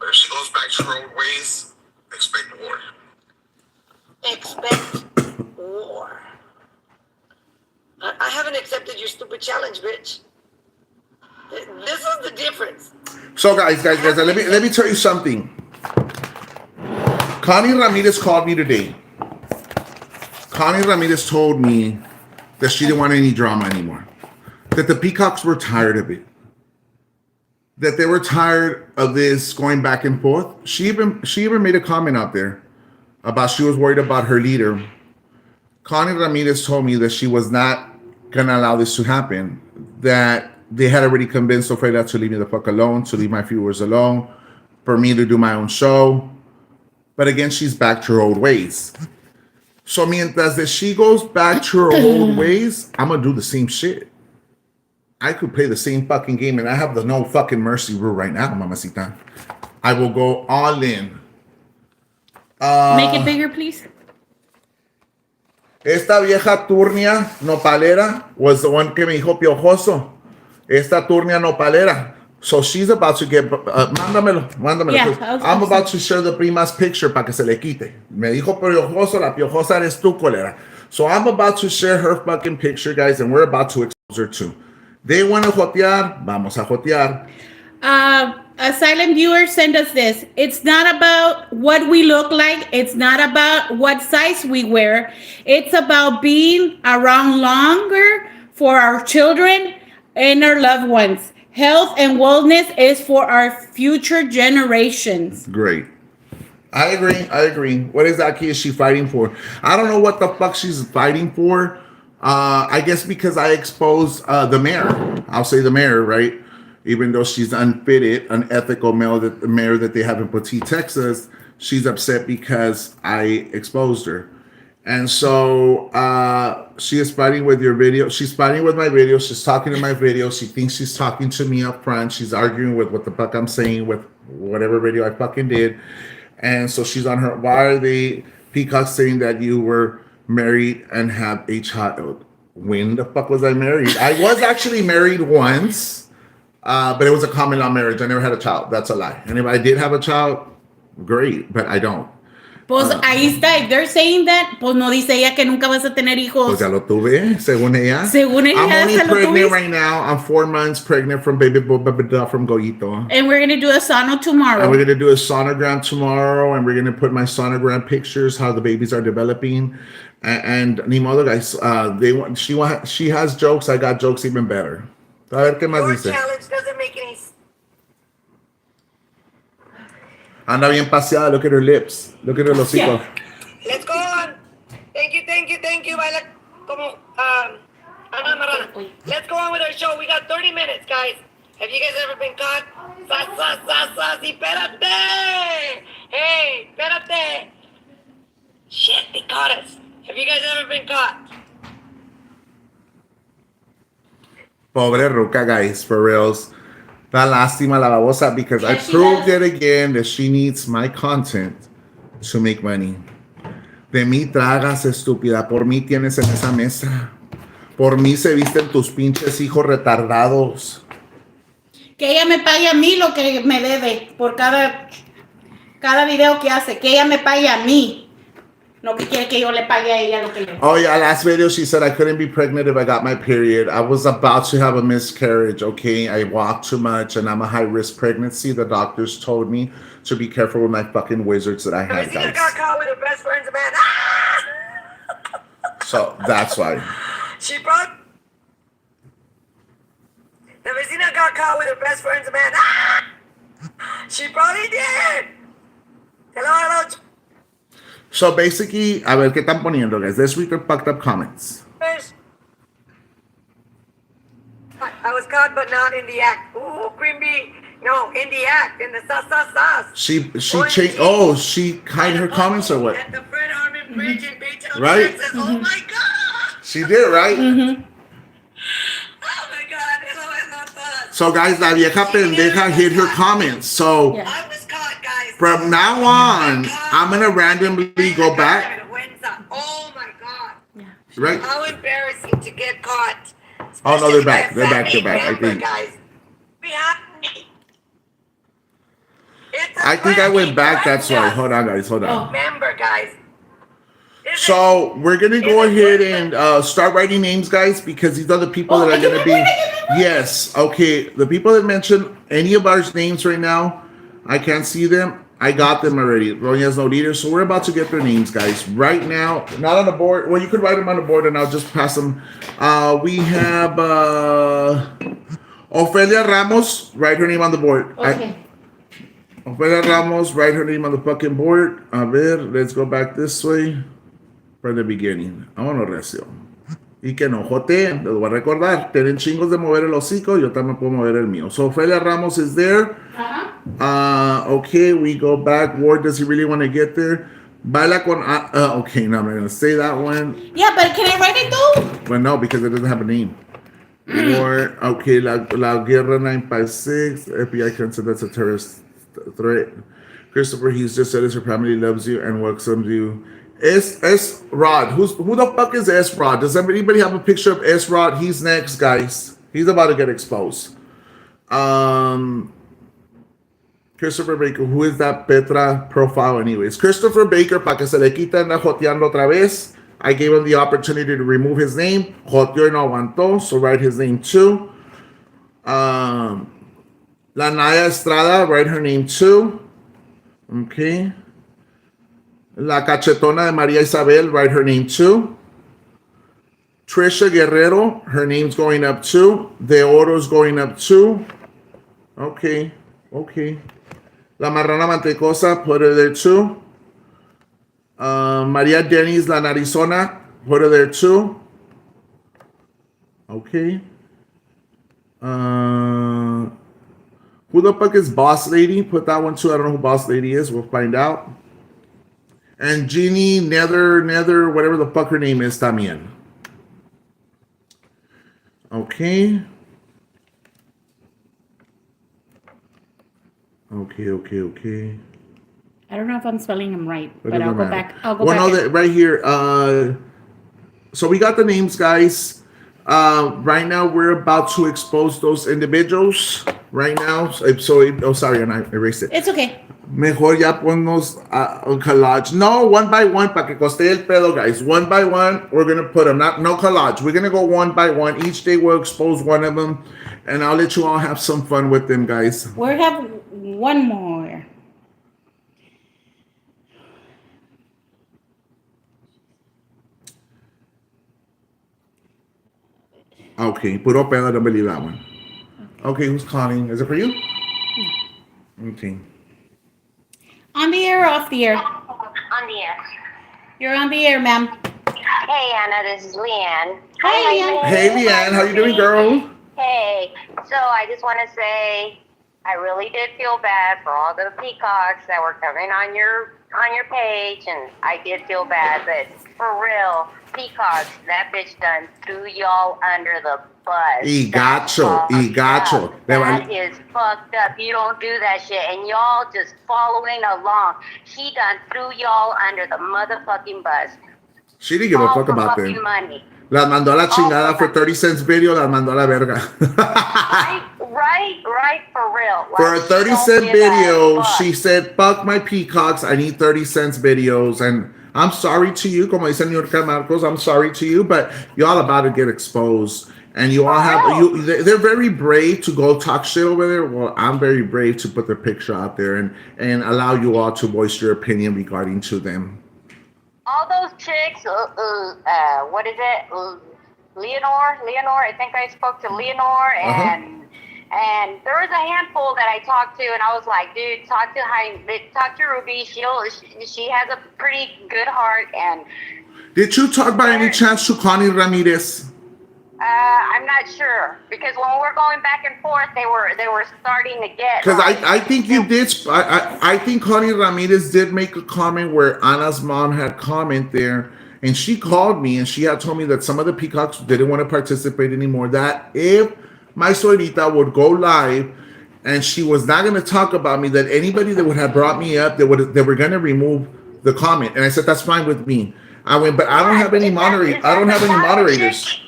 But if she goes back to her old ways, expect war. Expect war. I haven't accepted your stupid challenge, bitch. This is the difference. So guys, let me tell you something. Connie Ramirez called me today. Connie Ramirez told me that she didn't want any drama anymore. That the Peacocks were tired of it. That they were tired of this going back and forth. She even made a comment out there about she was worried about her leader. Connie Ramirez told me that she was not gonna allow this to happen. That they had already convinced Ofreda to leave me the fuck alone, to leave my viewers alone, for me to do my own show. But again, she's back to her old ways. So mientras that she goes back to her old ways, I'm gonna do the same shit. I could play the same fucking game, and I have the no fucking mercy rule right now, mamacita. I will go all in. Make it bigger, please. Esta vieja turnia nopalera was the one que me dijo piojoso. Esta turnia nopalera. So she's about to get... mándamelo. Yeah, I'm about to share the prima's picture para que se le quite. Me dijo piojoso, la piojosa eres tú, colera. So I'm about to share her fucking picture, guys, and we're about to expose her too. They want to jotear, vamos a jotear. A silent viewer sent us this. It's not about what we look like. It's not about what size we wear. It's about being around longer for our children and our loved ones. Health and wellness is for our future generations. Great. I agree. What exactly is she fighting for? I don't know what the fuck she's fighting for. I guess because I exposed the mayor. I'll say the mayor, right? Even though she's unfitted, unethical mayor that they have in Petite, Texas, she's upset because I exposed her. And so she is fighting with your video. She's fighting with my video. She's talking to my video. She thinks she's talking to me up front. She's arguing with what the fuck I'm saying with whatever video I fucking did. And so she's on her. Why are they Peacocks saying that you were married and have a child? When the fuck was I married? I was actually married once. But it was a common law marriage. I never had a child. That's a lie. And if I did have a child, great, but I don't. Pues ahí está. If they're saying that, pues no dice ella que nunca vas a tener hijos. Pues ya lo tuve, según ella. Según ella, I'm only ya lo pregnant tuviste. right now. I'm 4 months pregnant from baby from Goyito. And we're going to do a sono tomorrow. And we're gonna do a sonogram tomorrow, and we're gonna put my sonogram pictures, how the babies are developing, and ni modo, guys. She has jokes. I got jokes even better. A ver qué más Your dice. challenge doesn't make any sense. Anda bien paseada. Look at her lips. Look at her hocico. Let's go on. Thank you. Baila como Ana Marana. Let's go on with our show. We got 30 minutes, guys. Have you guys ever been caught? Y espérate. Hey, espérate. Shit, they caught us. Have you guys ever been caught? Pobre Ruca, guys, for reals. Da lástima la babosa because I Yes, she proved does. it again that she needs my content to make money. De mí tragas, estúpida. Por mí tienes en esa mesa. Por mí se visten tus pinches hijos retardados. Que ella me pague a mí lo que me debe por cada video que hace. Que ella me pague a mí. No que quiere que yo le pague a ella lo que le debe. Oh yeah, last video she said I couldn't be pregnant if I got my period. I was about to have a miscarriage, okay? I walk too much and I'm a high-risk pregnancy. The doctors told me to be careful with my fucking wizards that I had, Vecina got guys. caught with her best friend's man. So that's why. She brought. The vecina got caught with her best friend's man. She probably did. Hello. So basically, a ver qué están poniendo, guys. Let's read the fucked up comments. I was caught, but not in the act. Ooh, cream bee. No, in the act, in the sauce. She changed. Oh, she hide her comments or what? At the Fred Harmon Bridge in Baytown, Right? Texas. Oh my God. She did, right? Mm-hmm. Oh my God. Hello. So guys, la vieja pendeja hid her comments. So Yeah. I was caught, guys. from now on, I'm gonna randomly go back. Oh my God. Yeah. Right? How embarrassing to get caught. Oh no, they're back. Especially They're back. They're by a back. I family think. member, Guys. We have me. It's a I think I went friend. back. That's why. Friend. Hold on, guys. Hold on. Remember, guys. Is So we're gonna go ahead and start writing names, guys, because these are the people that are gonna be. Yes. Okay. The people that mentioned any of our names right now, I can't see them. I got them already. Ronia's no leader. So we're about to get their names, guys. Right now, not on the board. Well, you could write them on the board, and I'll just pass them. We have Ofelia Ramos. Write her name on the board. Okay. Ofelia Ramos. Write her name on the fucking board. A ver, let's go back this way. From the beginning. Vámonos recio. Y que no joteen, les voy a recordar. Tienen chingos de mover el hocico, yo también puedo mover el mío. So Ofelia Ramos is there. Okay, we go back. Ward, does he really want to get there? Baila con. Okay, no, I'm not going to say that one. Yeah, but can I write it though? Well, no, because it doesn't have a name. Ward, okay, La Guerra 956. FBI consider that's a terrorist threat. Christopher, he's just said his family loves you and welcomes you. S Rod. Who the fuck is S Rod? Does anybody have a picture of S Rod? He's next, guys. He's about to get exposed. Christopher Baker. Who is that Petra profile anyways? Christopher Baker, para que se le quita anda joteando otra vez. I gave him the opportunity to remove his name. Joteó y no aguantó, so write his name too. La Naya Estrada, write her name too. Okay. La Cachetona de María Isabel, write her name too. Trisha Guerrero, her name's going up too. De Oro's going up too. Okay. La Marrana Mantecosa, put her there too. Maria Denny's La Narizona, put her there too. Okay. Who the fuck is Boss Lady? Put that one too. I don't know who Boss Lady is. We'll find out. And Jeannie Nether, whatever the fuck her name is, también. Okay. Okay. I don't know if I'm spelling them right, It but I'll doesn't go matter. back. I'll go Well, back. no, right here. So we got the names, guys. Right now, we're about to expose those individuals. right now. Oh, sorry, and I erased it. It's okay. Mejor ya ponnos un collage. No, one by one, para que coste el pedo, guys. One by one, we're going to put them. No collage. We're going to go one by one. Each day we'll expose one of them, and I'll let you all have some fun with them, guys. We have one more. Okay, puro pedo, don't believe that one. Okay, who's calling? Is it for you? Okay. On the air or off the air? On the air. You're on the air, ma'am. Hey, Anna, this is Leanne. Hi, Leanne. Hey, Leanne, how you doing, girl? Hey, so I just want to say I really did feel bad for all the peacocks that were coming on your page, and I did feel bad, but for real, peacocks, that bitch done threw y'all under the bus. Y gacho. That is fucked up. You don't do that shit, and y'all just following along. She done threw y'all under the motherfucking bus. She didn't give a All fuck for about fucking them. money. Las mandó a la chingada for 30 cents video, las mandó a la verga. Right, for real. For a Like, 30-cent don't give a video, fuck. she said, fuck my peacocks, I need 30 cents videos. And I'm sorry to you, como dice New York Marcos, I'm sorry to you, but y'all about to get exposed. And you all have, they're very brave to go talk shit over there. Well, I'm very brave to put their picture out there and allow you all to voice your opinion regarding to them. All those chicks, what is it? Leonore, I think I spoke to Leonore, and there was a handful that I talked to, and I was like, dude, talk to Ruby. She has a pretty good heart, and Did you talk by any chance to Connie Ramirez? I'm not sure, because when we were going back and forth, they were starting to get. Because I think you did. I think Connie Ramirez did make a comment where Anna's mom had comment there, and she called me and she had told me that some of the peacocks didn't want to participate anymore. That if my suegrita would go live and she was not going to talk about me, that anybody that would have brought me up, they were going to remove the comment. And I said that's fine with me. I went, but I don't have any moderators. I don't have any moderators.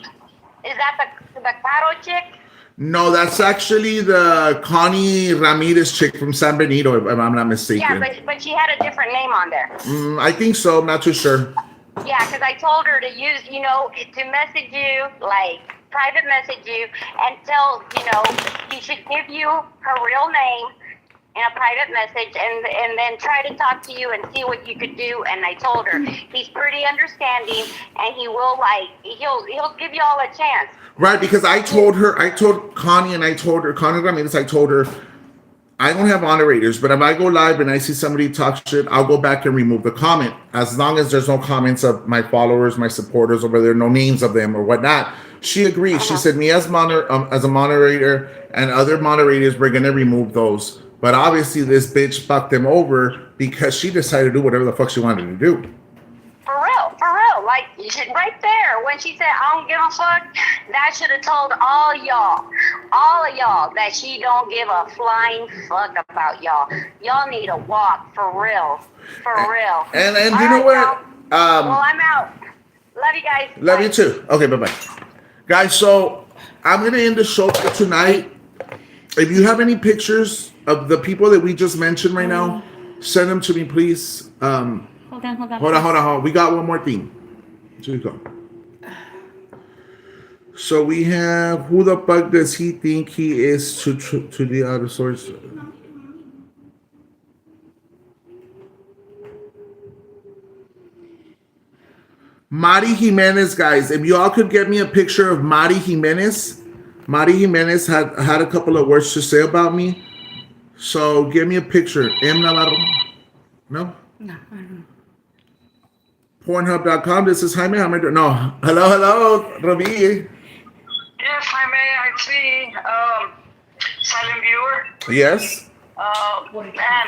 Is that the Caro chick? No, that's actually the Connie Ramirez chick from San Benito, if I'm not mistaken. Yeah, but she had a different name on there. I think so. I'm not too sure. Yeah, because I told her to use, to message you, like, private message you, and tell, she should give you her real name in a private message, and then try to talk to you and see what you could do. And I told her he's pretty understanding, and he will, he'll give you all a chance. Right, because I told Connie Ramirez, I told her, I don't have moderators, but if I go live and I see somebody talk shit, I'll go back and remove the comment. As long as there's no comments of my followers, my supporters over there, no names of them or whatnot. She agreed. She said, me as a moderator and other moderators, we're going to remove those. But obviously this bitch fucked them over because she decided to do whatever the fuck she wanted to do. For real. Like, right there, when she said, I don't give a fuck, that should have told all of y'all that she don't give a flying fuck about y'all. Y'all need to walk, for real. And All you know right, what? well, I'm out. Love you guys. Love Bye. you too. Okay, bye-bye. Guys, so I'm going to end the show for tonight. If you have any pictures of the people that we just mentioned right now, send them to me, please. Hold on. Hold on. We got one more thing. Here we go. So we have, who the fuck does he think he is to the other source? Mari Jimenez, guys. If y'all could get me a picture of Mari Jimenez. Mari Jimenez had a couple of words to say about me. So give me a picture. M. Navarro. No? No, I don't know. Pornhub.com. This is Jaime. No. Hello, Robbie. Yes, Jaime, I see. Silent viewer. Yes. Man,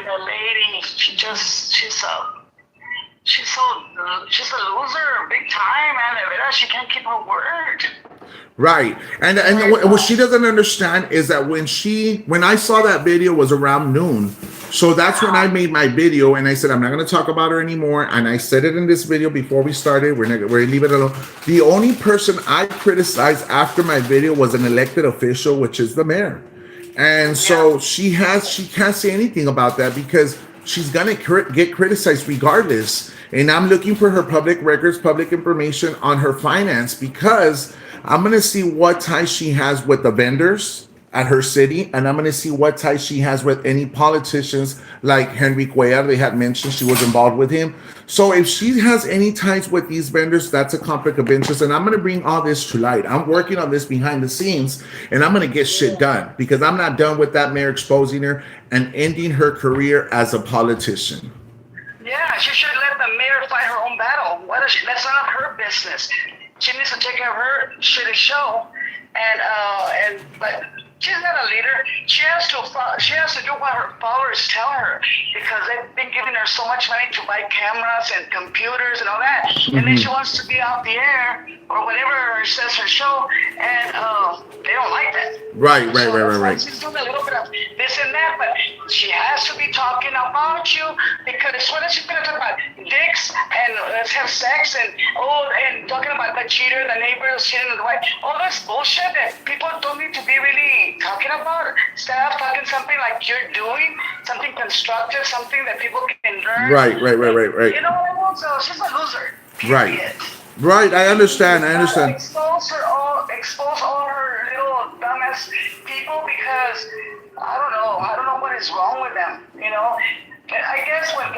the lady, she's a loser, big time, man. De veras, she can't keep her word. Right. And what she doesn't understand is that when I saw that video was around noon. So that's when I made my video and I said, I'm not going to talk about her anymore. And I said it in this video before we started. We're going to leave it alone. The only person I criticized after my video was an elected official, which is the mayor. And so she can't say anything about that because she's gonna get criticized regardless. And I'm looking for her public records, public information on her finance because I'm gonna see what ties she has with the vendors at her city, and I'm gonna see what ties she has with any politicians like Henry Cuellar. They had mentioned she was involved with him. So if she has any ties with these vendors, that's a conflict of interest. And I'm gonna bring all this to light. I'm working on this behind the scenes, and I'm gonna get shit done because I'm not done with that mayor exposing her and ending her career as a politician. Yeah, she should let the mayor fight her own battle. That's none of her business. She needs to take care of her shitty show, but she's not a leader. She has to do what her followers tell her because they've been giving her so much money to buy cameras and computers and all that, and then she wants to be off the air or whatever says her show, and they don't like that. Right. She's doing a little bit of this and that, but she has to be talking about you because what is she going to talk about? Dicks and let's have sex and talking about the cheater, the neighbor who's cheating on the wife. All this bullshit that people don't need to be really talking about. Instead of talking something like you're doing, something constructive, something that people can learn. Right. You know what I mean? So she's a loser. Period. Right. I understand. Expose all her little dumbass people because I don't know what is wrong with them. You know, I guess what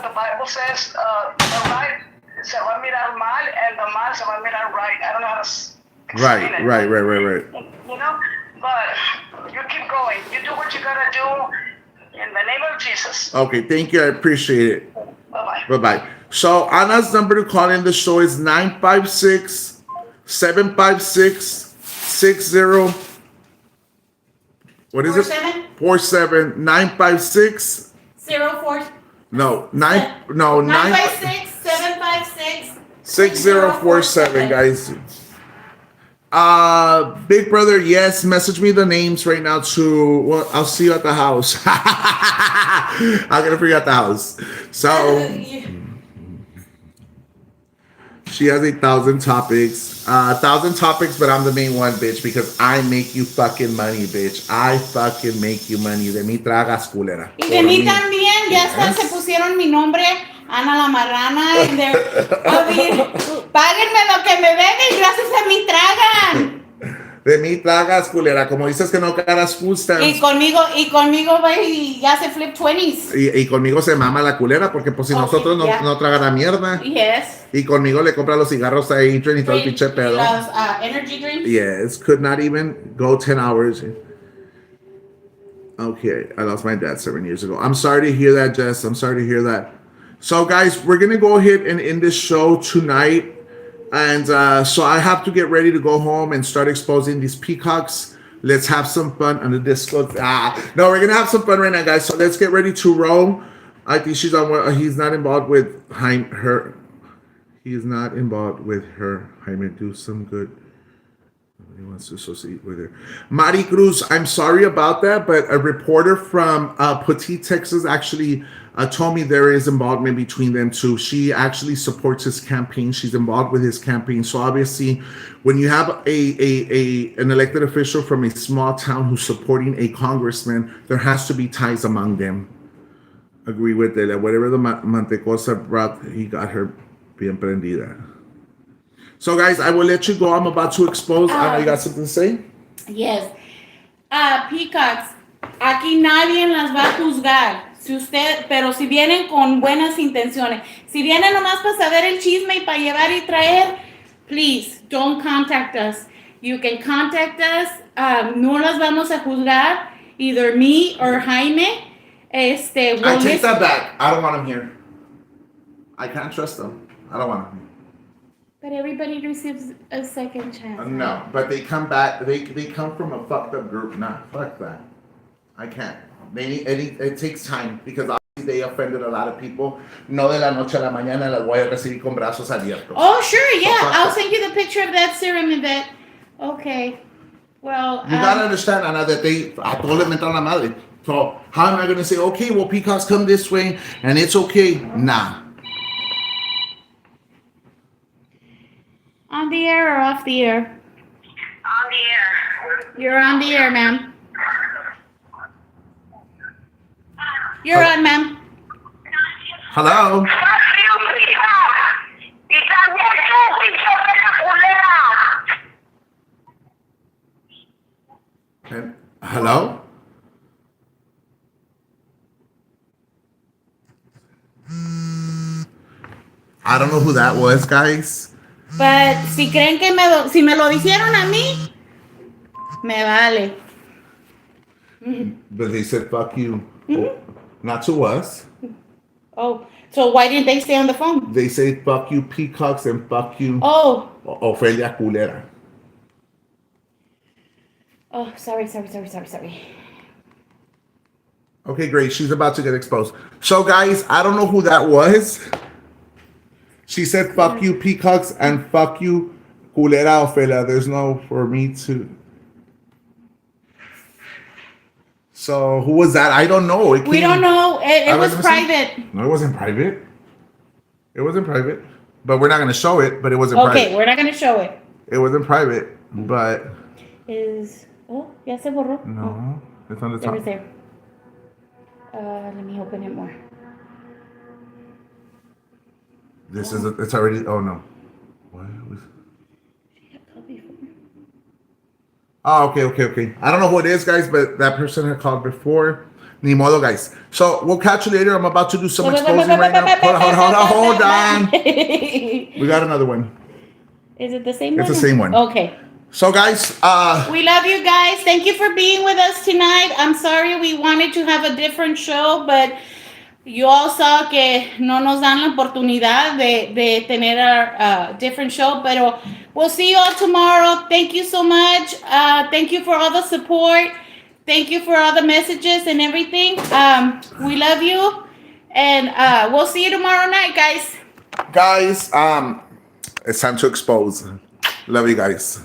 the Bible says, the right se va a mirar mal and the mal se va a mirar right. I don't know how to explain it. Right. You know, but you keep going. You do what you gotta do in the name of Jesus. Okay, thank you. I appreciate it. Bye-bye. Bye. So Anna's number to call in the show is 956-756-60. What is it? 47 956 04. No, 956 756 6047, guys. Big brother, yes, message me the names right now too. Well, I'll see you at the house. I'm gonna figure out the house. So she has 1,000 topics. 1,000 topics, but I'm the main one, bitch, because I make you fucking money, bitch. I fucking make you money. De mí tragas, culera. Y de mí también, ya hasta se pusieron mi nombre, Ana la Marrana. Páguenme lo que me deben y gracias a mí tragan. De mí tragas, culera. Como dices que no caras food stamps. Y conmigo va y ya se flip 20s. Y conmigo se mama la culera, porque pues si nosotros no tragara mierda. Yes. Y conmigo le compra los cigarros a Adrian y todo el pinche pedo. Los energy drinks. Yes, could not even go 10 hours. Okay, I lost my dad 7 years ago. I'm sorry to hear that, Jess. I'm sorry to hear that. So, guys, we're going to go ahead and end this show tonight. And so I have to get ready to go home and start exposing these peacocks. Let's have some fun on the disco. No, we're going to have some fun right now, guys. So let's get ready to roll. I think she's on. He's not involved with her. He is not involved with her. Jaime, do some good. He wants to associate with her. Mari Cruz, I'm sorry about that, but a reporter from Petite, Texas actually told me there is involvement between them two. She actually supports his campaign. She's involved with his campaign. So obviously, when you have an elected official from a small town who's supporting a congressman, there has to be ties among them. Agree with it. Whatever the Mantecosa brought, he got her bien prendida. So, guys, I will let you go. I'm about to expose. I know you got something to say? Yes. Peacocks, aquí nadie las va a juzgar. Pero si vienen con buenas intenciones, si vienen nomás para saber el chisme y para llevar y traer, please don't contact us. You can contact us. No las vamos a juzgar, either me or Jaime. I take that back. I don't want him here. I can't trust them. I don't want him here. But everybody receives a second chance. No, but they come back. They come from a fucked up group. Nah, fuck that. I can't. It takes time because obviously they offended a lot of people. No de la noche a la mañana las voy a recibir con brazos abiertos. Oh, sure, yeah. I'll send you the picture of that serum Yvette. Okay. Well, you gotta understand, Ana, that a todos les mentan la madre. So how am I gonna say, okay, well, peacocks come this way and it's okay? Nah. On the air or off the air? On the air. You're on the air, ma'am. You're on, ma'am. Hello. Fuck you, mija. Y también tú, pinche oveja culera. Hello. I don't know who that was, guys. But si creen que si me lo dijeron a mí, me vale. But they said fuck you. Not to us. Oh, so why didn't they stay on the phone? They say fuck you peacocks and fuck you Oh, Ofelia Culera. oh, sorry. Okay, great. She's about to get exposed. So, guys, I don't know who that was. She said fuck you peacocks and fuck you Culera Ofelia. There's no for me to. So, who was that? I don't know. we don't know. It I was was private. No, it wasn't private. It wasn't private. But we're not going to show it, but it wasn't Okay, private. we're not gonna show it. It wasn't private, but Ya se borró. no, it's on the There top. was there. Let me open it more. This is, it's already, oh no. What was, oh, okay. I don't know who it is, guys, but that person had called before. Ni modo, guys. So we'll catch you later. I'm about to do some exposing right now. Hold on. We got another one. Is it the same one? It's the same one. Okay. So, guys, We love you guys. Thank you for being with us tonight. I'm sorry we wanted to have a different show, but you all saw que no nos dan la oportunidad de tener a different show. Pero we'll see you all tomorrow. Thank you so much. Thank you for all the support. Thank you for all the messages and everything. We love you. And we'll see you tomorrow night, guys. guys, it's time to expose. Love you guys.